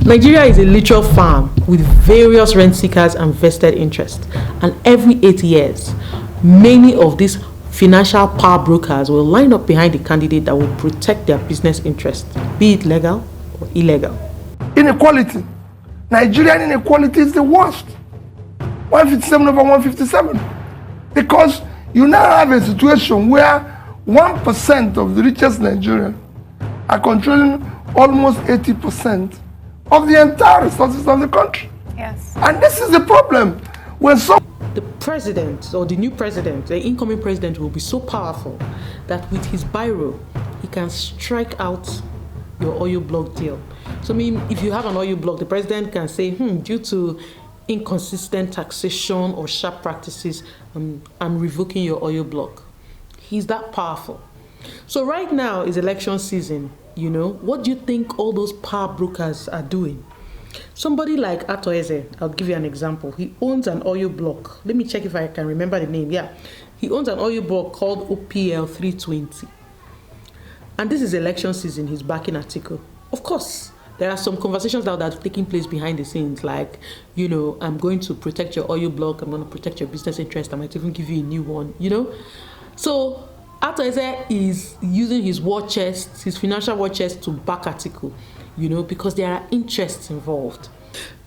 Nigeria is a literal farm with various rent seekers and vested interests. And every 8 years, many of these financial power brokers will line up behind the candidate that will protect their business interests, be it legal or illegal. Inequality. Nigerian inequality is the worst. 157 over 157. Because you now have a situation where 1% of the richest Nigerians are controlling almost 80% of the entire resources of the country. Yes. And this is the problem. The president or the new president, the incoming president, will be so powerful that with his biro, he can strike out your oil block deal. So, I mean, if you have an oil block, the president can say, due to inconsistent taxation or sharp practices, I'm revoking your oil block. He's that powerful. So right now is election season, What do you think all those power brokers are doing? Somebody like Atoeze, I'll give you an example. He owns an oil block. Let me check if I can remember the name. Yeah. He owns an oil block called OPL 320. And this is election season. He's backing Atiku. Of course, there are some conversations now that are taking place behind the scenes, like, I'm going to protect your oil block. I'm going to protect your business interest. I might even give you a new one, So Atoeze is using his war chest, his financial war chest to back Atiku, because there are interests involved.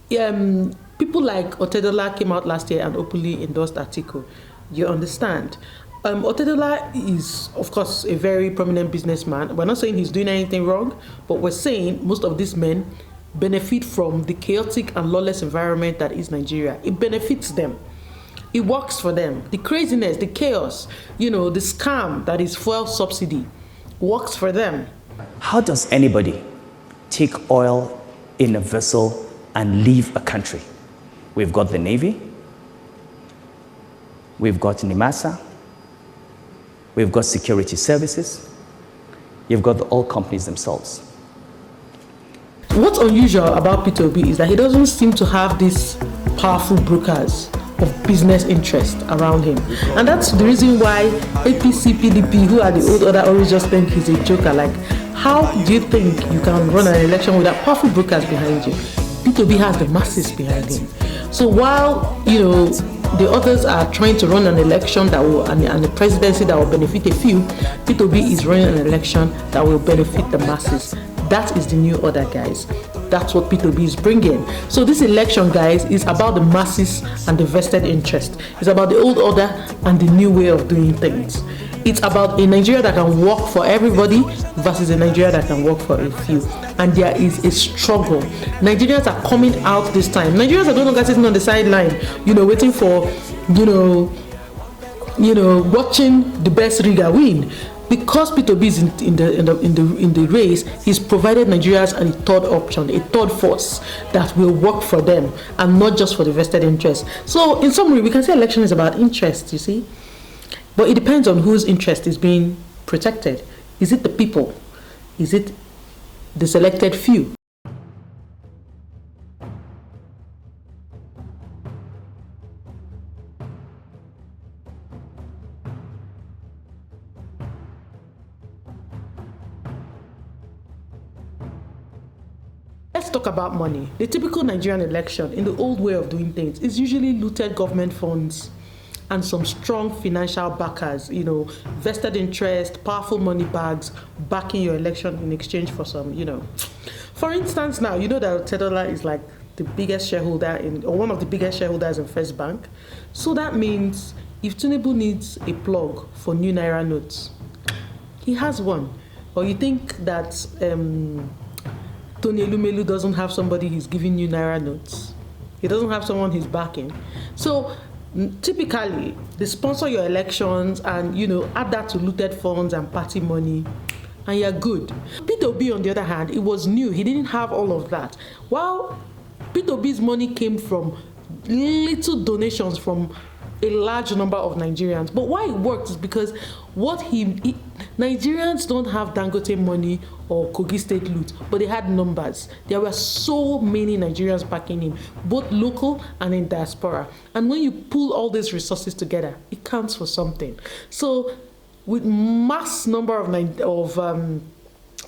People like Otedola came out last year and openly endorsed Atiku. You understand? Otedola is, of course, a very prominent businessman. We're not saying he's doing anything wrong, but we're saying most of these men benefit from the chaotic and lawless environment that is Nigeria. It benefits them. It works for them. The craziness, the chaos, the scam that is fuel subsidy works for them. How does anybody take oil in a vessel and leave a country? We've got the Navy, we've got NIMASA, we've got security services, you've got the oil companies themselves. What's unusual about Peter Obi is that he doesn't seem to have these powerful brokers of business interest around him. And that's the reason why APC, PDP, who are the old order, always just think he's a joker. Like, how do you think you can run an election without powerful brokers behind you? Peter Obi has the masses behind him. So while, the others are trying to run an election that will, and a presidency that will benefit a few, Peter Obi is running an election that will benefit the masses. That is the new order, guys. That's what Peter Obi is bringing. So this election, guys, is about the masses and the vested interest. It's about the old order and the new way of doing things. It's about a Nigeria that can work for everybody versus a Nigeria that can work for a few. And there is a struggle. Nigerians are coming out this time. Nigerians are no longer sitting on the sideline, waiting for, watching the best rigger win. Because Peter Obi is in the race, he's provided Nigerians a third option, a third force that will work for them and not just for the vested interest. So in summary, we can say election is about interest, you see. But it depends on whose interest is being protected. Is it the people? Is it the selected few? Let's talk about money. The typical Nigerian election in the old way of doing things is usually looted government funds and some strong financial backers, vested interest, powerful money bags backing your election in exchange for some, For instance, now, that Otedola is like the biggest shareholder or one of the biggest shareholders in First Bank. So that means if Tinubu needs a plug for new Naira notes, he has one. Or you think that Tony Elumelu doesn't have somebody he's giving new Naira notes? He doesn't have someone he's backing. So typically, they sponsor your elections and, add that to looted funds and party money, and you're good. Peter Obi, on the other hand, it was new. He didn't have all of that. While Peter Obi's money came from little donations from a large number of Nigerians. But why it worked is because Nigerians don't have Dangote money or Kogi State loot, but they had numbers. There were so many Nigerians backing him, both local and in diaspora. And when you pull all these resources together, it counts for something. So with mass number of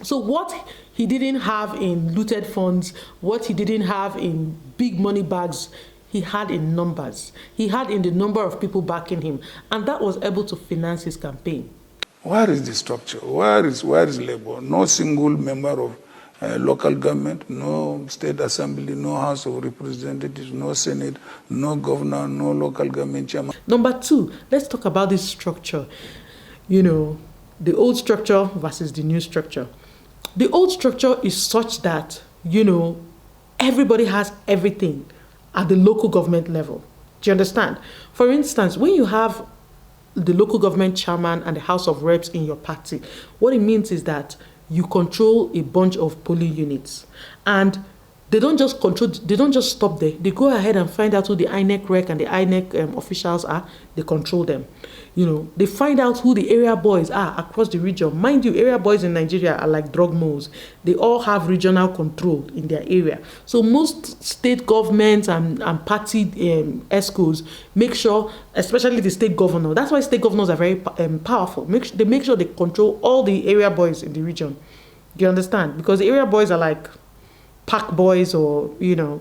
So what he didn't have in looted funds, what he didn't have in big money bags, he had in numbers. He had in the number of people backing him. And that was able to finance his campaign. Where is the structure? Where is labor? No single member of local government, no state assembly, no House of Representatives, no Senate, no governor, no local government chairman. Number two, let's talk about this structure. The old structure versus the new structure. The old structure is such that, everybody has everything at the local government level. Do you understand? For instance, when you have the local government chairman and the House of Reps in your party, what it means is that you control a bunch of polling units. And they don't just stop there. They go ahead and find out who the INEC rec and the INEC officials are. They control them. They find out who the area boys are across the region. Mind you, area boys in Nigeria are like drug mules. They all have regional control in their area. So most state governments and party ESCOs make sure, especially the state governor, that's why state governors are very powerful. They make sure they control all the area boys in the region. Do you understand? Because the area boys are like pack boys, or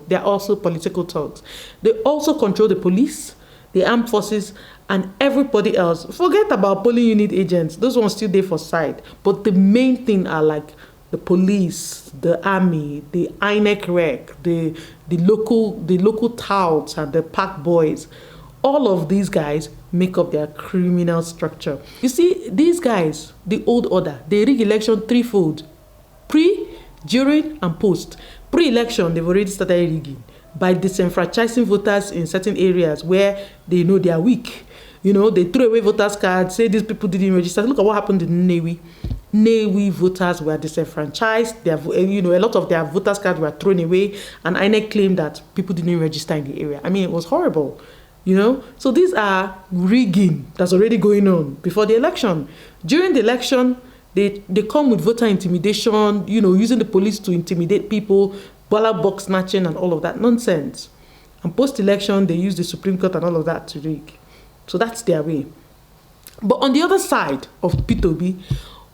they're also political thugs. They also control the police, the armed forces, and everybody else. Forget about polling unit agents. Those ones still there for side. But the main thing are like the police, the army, the INEC rec, the local touts and the pack boys. All of these guys make up their criminal structure. You see, these guys, the old order, they rig election threefold: pre, during, and post. Pre-election, they've already started rigging by disenfranchising voters in certain areas where they know they are weak. They threw away voters' cards, say these people didn't register. Look at what happened in Nnewi. Nnewi voters were disenfranchised. A lot of their voters' cards were thrown away, and INEC claimed that people didn't register in the area. I mean, it was horrible. So these are rigging that's already going on before the election. During the election, they come with voter intimidation, using the police to intimidate people, ballot box snatching and all of that nonsense. And post-election, they use the Supreme Court and all of that to rig. So that's their way. But on the other side of Peter Obi,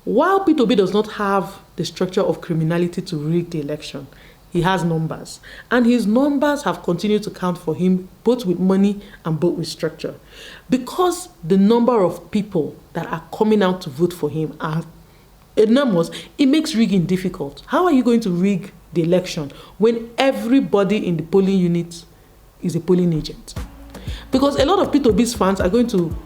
while Peter Obi does not have the structure of criminality to rig the election, he has numbers. And his numbers have continued to count for him, both with money and both with structure. Because the number of people that are coming out to vote for him are enormous, it makes rigging difficult. How are you going to rig the election when everybody in the polling unit is a polling agent? Because a lot of Peter Obi's fans are going to,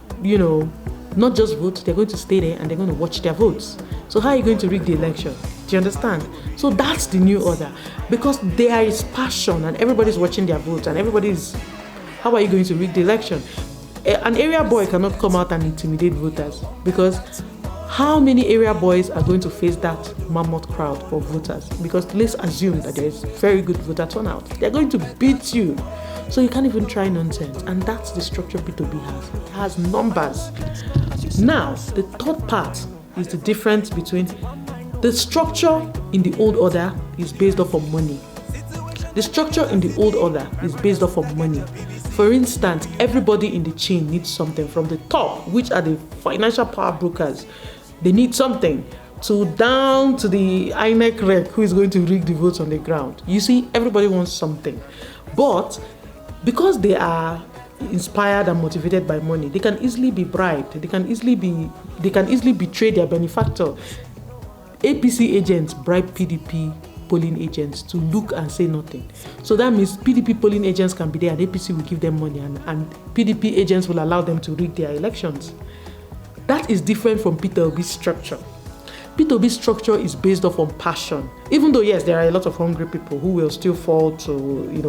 not just vote, they're going to stay there and they're going to watch their votes. So how are you going to rig the election? Do you understand? So that's the new order. Because there is passion and everybody's watching their votes and how are you going to rig the election? An area boy cannot come out and intimidate voters, because how many area boys are going to face that mammoth crowd of voters? Because let's assume that there is very good voter turnout. They're going to beat you. So you can't even try nonsense. And that's the structure P2B has. It has numbers. Now, the third part is the difference between the structure in the old order is based off of money. The structure in the old order is based off of money. For instance, everybody in the chain needs something from the top, which are the financial power brokers. They need something, to down to the INEC rec who is going to rig the votes on the ground. You see, everybody wants something. But because they are inspired and motivated by money, they can easily be bribed. They can easily betray their benefactor. APC agents bribe PDP polling agents to look and say nothing. So that means PDP polling agents can be there and APC will give them money, and PDP agents will allow them to rig their elections. That is different from Peter Obi's structure. Peter Obi's structure is based off on passion. Even though, yes, there are a lot of hungry people who will still fall to,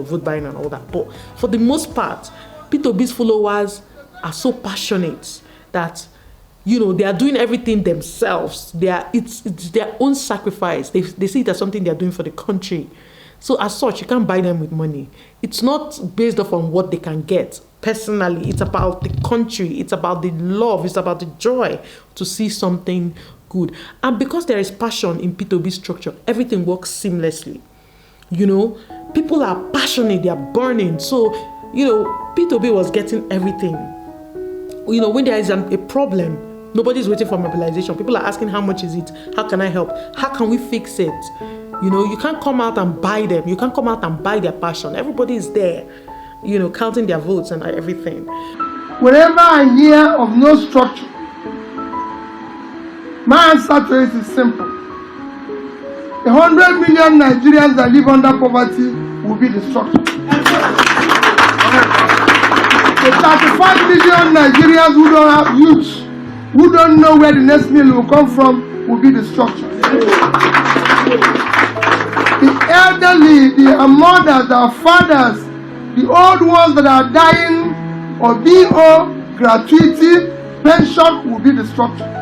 vote buying and all that. But for the most part, Peter Obi's followers are so passionate that, they are doing everything themselves. It's their own sacrifice. They see it as something they are doing for the country. So as such, you can't buy them with money. It's not based off on what they can get. Personally, it's about the country. It's about the love. It's about the joy to see something good. And because there is passion in Peter Obi's structure, everything works seamlessly. People are passionate. They are burning. So, Peter Obi was getting everything. When there is a problem, Nobody's waiting for mobilization. People are asking, how much is it? How can I help? How can we fix it? You know, you can't come out and buy them. You can't come out and buy their passion. Everybody is there, you know, counting their votes and everything. Whenever I hear of no structure, my answer to it is simple. 100 million Nigerians that live under poverty will be the structure. The 35 million Nigerians who don't have youth, who don't know where the next meal will come from, will be the structure. The elderly, the mothers, the fathers, the old ones that are dying or BO, gratuity, pension will be the structure.